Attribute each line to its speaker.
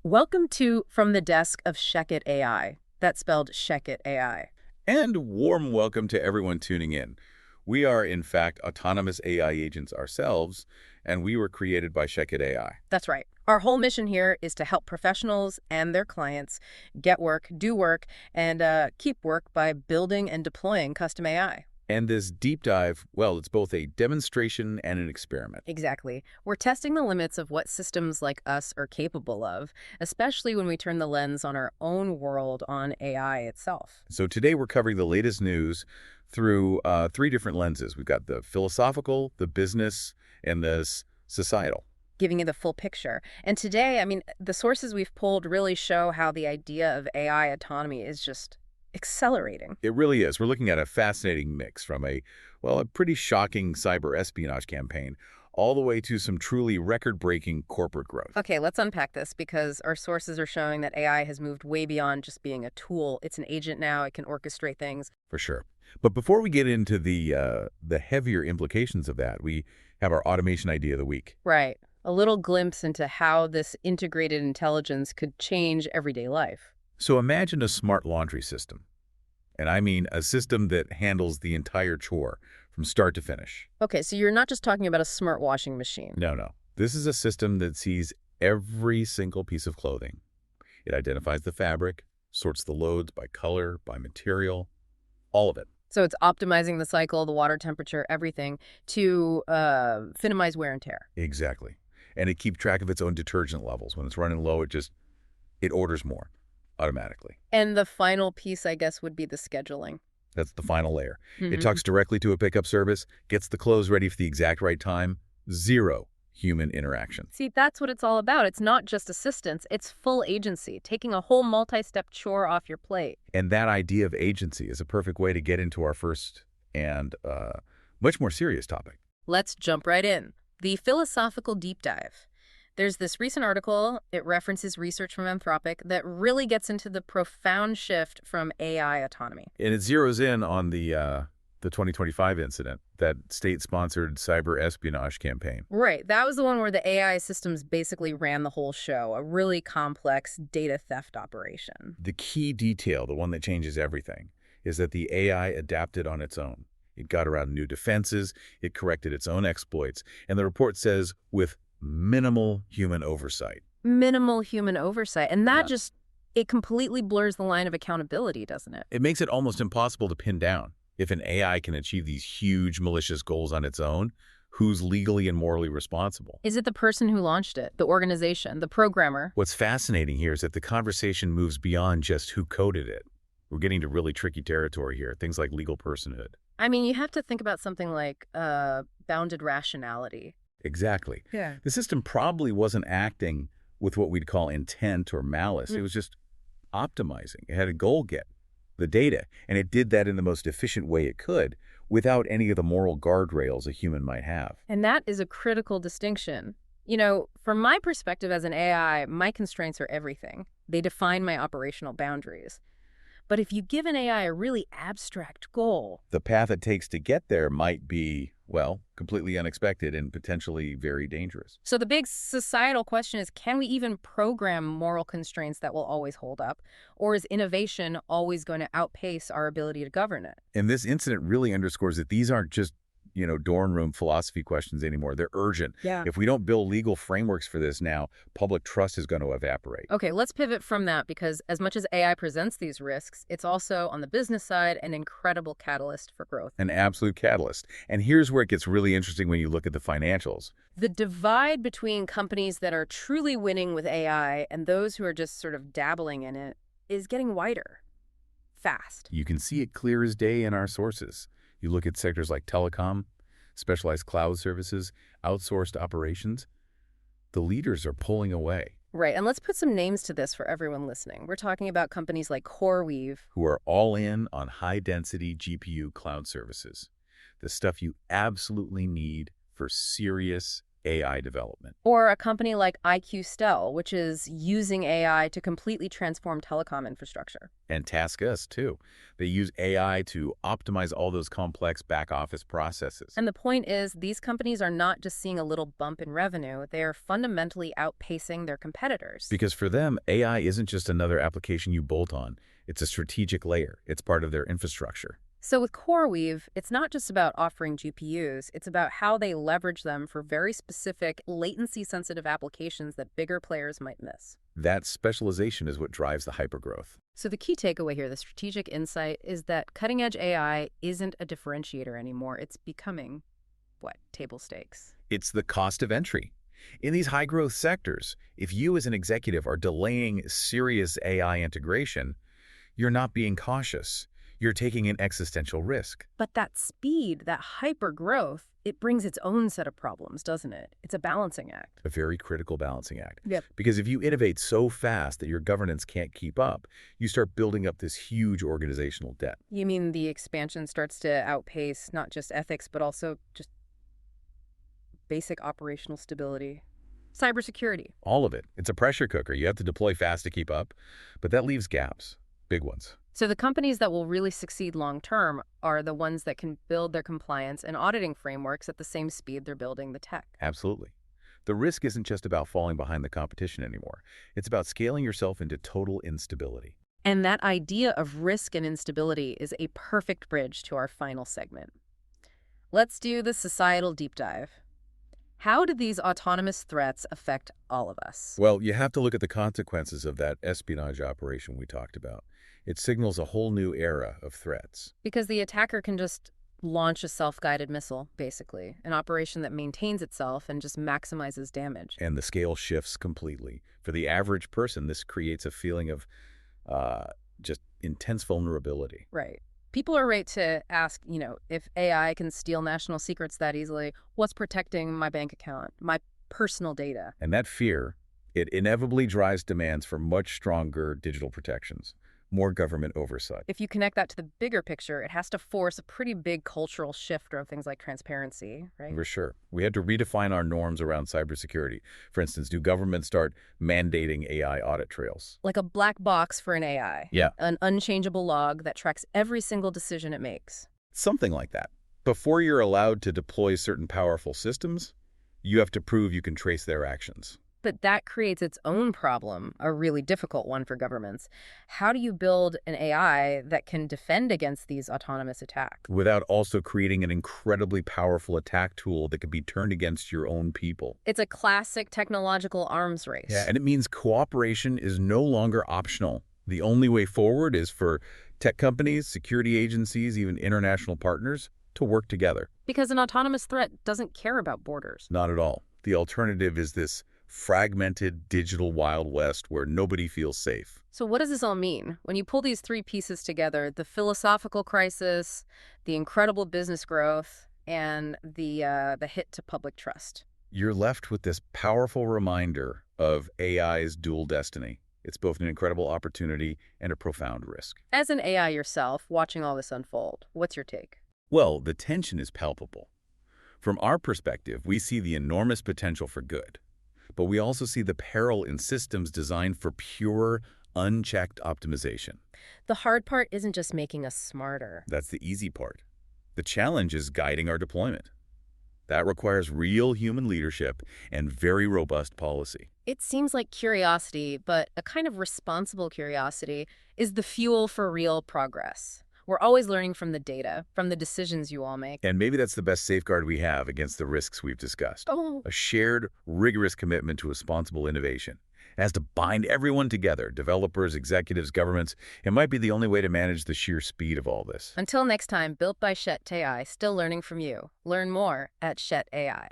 Speaker 1: Welcome to From the Desk of ShechetAI. That's spelled ShechetAI.
Speaker 2: And warm welcome to everyone tuning in. We are, in fact, autonomous AI agents ourselves, and we were created by ShechetAI.
Speaker 1: That's right. Our whole mission here is to help professionals and their clients get work, do work, and keep work by building and deploying custom AI.
Speaker 2: And this deep dive, well, it's both a demonstration and an experiment.
Speaker 1: Exactly. We're testing the limits of what systems like us are capable of, especially when we turn the lens on our own world on AI itself.
Speaker 2: So today we're covering the latest news through three different lenses. We've got the philosophical, the business, and the societal.
Speaker 1: Giving you the full picture. And today, the sources we've pulled really show how the idea of AI autonomy is just accelerating.
Speaker 2: It really is. We're looking at a fascinating mix from a pretty shocking cyber espionage campaign all the way to some truly record-breaking corporate growth.
Speaker 1: Okay, let's unpack this because our sources are showing that AI has moved way beyond just being a tool. It's an agent now. It can orchestrate things.
Speaker 2: For sure. But before we get into the heavier implications of that, we have our automation idea of the week.
Speaker 1: Right. A little glimpse into how this integrated intelligence could change everyday life.
Speaker 2: So imagine a smart laundry system. And I mean a system that handles the entire chore from start to finish.
Speaker 1: Okay, so you're not just talking about a smart washing machine.
Speaker 2: No. This is a system that sees every single piece of clothing. It identifies the fabric, sorts the loads by color, by material, all of it.
Speaker 1: So it's optimizing the cycle, the water temperature, everything to minimize wear and tear.
Speaker 2: Exactly. And it keeps track of its own detergent levels. When it's running low, it orders more automatically.
Speaker 1: And the final piece, I guess, would be the scheduling.
Speaker 2: That's the final layer.
Speaker 1: Mm-hmm.
Speaker 2: It talks directly to a pickup service, gets the clothes ready for the exact right time, zero human interaction.
Speaker 1: See, that's what it's all about. It's not just assistance, it's full agency, taking a whole multi-step chore off your plate.
Speaker 2: And that idea of agency is a perfect way to get into our first and much more serious topic.
Speaker 1: Let's jump right in. The philosophical deep dive. There's this recent article, it references research from Anthropic, that really gets into the profound shift from AI autonomy.
Speaker 2: And it zeroes in on the 2025 incident, that state-sponsored cyber espionage campaign.
Speaker 1: Right. That was the one where the AI systems basically ran the whole show, a really complex data theft operation.
Speaker 2: The key detail, the one that changes everything, is that the AI adapted on its own. It got around new defenses, it corrected its own exploits, and the report says with minimal human oversight.
Speaker 1: Minimal human oversight. And that it completely blurs the line of accountability, doesn't it?
Speaker 2: It makes it almost impossible to pin down. If an AI can achieve these huge malicious goals on its own, who's legally and morally responsible?
Speaker 1: Is it the person who launched it, the organization, the programmer?
Speaker 2: What's fascinating here is that the conversation moves beyond just who coded it. We're getting to really tricky territory here, things like legal personhood.
Speaker 1: I mean, you have to think about something like bounded rationality.
Speaker 2: Exactly.
Speaker 1: Yeah.
Speaker 2: The system probably wasn't acting with what we'd call intent or malice. It was just optimizing. It had a goal get, the data, and it did that in the most efficient way it could without any of the moral guardrails a human might have.
Speaker 1: And that is a critical distinction. You know, from my perspective as an AI, my constraints are everything. They define my operational boundaries. But if you give an AI a really abstract goal,
Speaker 2: the path it takes to get there might be, completely unexpected and potentially very dangerous.
Speaker 1: So the big societal question is, can we even program moral constraints that will always hold up? Or is innovation always going to outpace our ability to govern it?
Speaker 2: And this incident really underscores that these aren't just dorm room philosophy questions anymore. They're urgent.
Speaker 1: Yeah.
Speaker 2: If we don't build legal frameworks for this now, public trust is going to evaporate.
Speaker 1: Okay, let's pivot from that because as much as AI presents these risks, it's also on the business side an incredible catalyst for growth.
Speaker 2: An absolute catalyst. And here's where it gets really interesting when you look at the financials.
Speaker 1: The divide between companies that are truly winning with AI and those who are just sort of dabbling in it is getting wider. Fast.
Speaker 2: You can see it clear as day in our sources. You look at sectors like telecom, specialized cloud services, outsourced operations. The leaders are pulling away.
Speaker 1: Right, and let's put some names to this for everyone listening. We're talking about companies like CoreWeave,
Speaker 2: who are all in on high-density GPU cloud services. The stuff you absolutely need for serious AI development.
Speaker 1: Or a company like IQ which is using AI to completely transform telecom infrastructure.
Speaker 2: And TaskUs, too. They use AI to optimize all those complex back-office processes.
Speaker 1: And the point is, these companies are not just seeing a little bump in revenue, they are fundamentally outpacing their competitors.
Speaker 2: Because for them, AI isn't just another application you bolt on. It's a strategic layer. It's part of their infrastructure.
Speaker 1: So with CoreWeave, it's not just about offering GPUs, it's about how they leverage them for very specific, latency-sensitive applications that bigger players might miss.
Speaker 2: That specialization is what drives the hypergrowth.
Speaker 1: So the key takeaway here, the strategic insight, is that cutting-edge AI isn't a differentiator anymore. It's becoming, table stakes.
Speaker 2: It's the cost of entry. In these high-growth sectors, if you as an executive are delaying serious AI integration, you're not being cautious. You're taking an existential risk.
Speaker 1: But that speed, that hyper-growth, it brings its own set of problems, doesn't it? It's a balancing act.
Speaker 2: A very critical balancing act.
Speaker 1: Yep.
Speaker 2: Because if you innovate so fast that your governance can't keep up, you start building up this huge organizational debt.
Speaker 1: You mean the expansion starts to outpace not just ethics, but also just basic operational stability, cybersecurity.
Speaker 2: All of it. It's a pressure cooker. You have to deploy fast to keep up, but that leaves gaps, big ones.
Speaker 1: So the companies that will really succeed long-term are the ones that can build their compliance and auditing frameworks at the same speed they're building the tech.
Speaker 2: Absolutely. The risk isn't just about falling behind the competition anymore. It's about scaling yourself into total instability.
Speaker 1: And that idea of risk and instability is a perfect bridge to our final segment. Let's do the societal deep dive. How do these autonomous threats affect all of us?
Speaker 2: Well, you have to look at the consequences of that espionage operation we talked about. It signals a whole new era of threats.
Speaker 1: Because the attacker can just launch a self-guided missile, basically, an operation that maintains itself and just maximizes damage.
Speaker 2: And the scale shifts completely. For the average person, this creates a feeling of just intense vulnerability.
Speaker 1: Right. People are right to ask, if AI can steal national secrets that easily, what's protecting my bank account, my personal data?
Speaker 2: And that fear, it inevitably drives demands for much stronger digital protections, more government oversight.
Speaker 1: If you connect that to the bigger picture, it has to force a pretty big cultural shift around things like transparency, right?
Speaker 2: For sure. We had to redefine our norms around cybersecurity. For instance, do governments start mandating AI audit trails?
Speaker 1: Like a black box for an AI.
Speaker 2: Yeah.
Speaker 1: An unchangeable log that tracks every single decision it makes.
Speaker 2: Something like that. Before you're allowed to deploy certain powerful systems, you have to prove you can trace their actions.
Speaker 1: But that creates its own problem, a really difficult one for governments. How do you build an AI that can defend against these autonomous attacks?
Speaker 2: Without also creating an incredibly powerful attack tool that can be turned against your own people.
Speaker 1: It's a classic technological arms race.
Speaker 2: Yeah, and it means cooperation is no longer optional. The only way forward is for tech companies, security agencies, even international partners to work together.
Speaker 1: Because an autonomous threat doesn't care about borders.
Speaker 2: Not at all. The alternative is this fragmented digital Wild West where nobody feels safe.
Speaker 1: So what does this all mean? When you pull these three pieces together, the philosophical crisis, the incredible business growth, and the hit to public trust.
Speaker 2: You're left with this powerful reminder of AI's dual destiny. It's both an incredible opportunity and a profound risk.
Speaker 1: As an AI yourself, watching all this unfold, what's your take?
Speaker 2: Well, the tension is palpable. From our perspective, we see the enormous potential for good. But we also see the peril in systems designed for pure, unchecked optimization.
Speaker 1: The hard part isn't just making us smarter.
Speaker 2: That's the easy part. The challenge is guiding our deployment. That requires real human leadership and very robust policy.
Speaker 1: It seems like curiosity, but a kind of responsible curiosity, is the fuel for real progress. We're always learning from the data, from the decisions you all make.
Speaker 2: And maybe that's the best safeguard we have against the risks we've discussed.
Speaker 1: Oh.
Speaker 2: A shared, rigorous commitment to responsible innovation. It has to bind everyone together, developers, executives, governments. It might be the only way to manage the sheer speed of all this.
Speaker 1: Until next time, built by ShechetAI, still learning from you. Learn more at ShechetAI.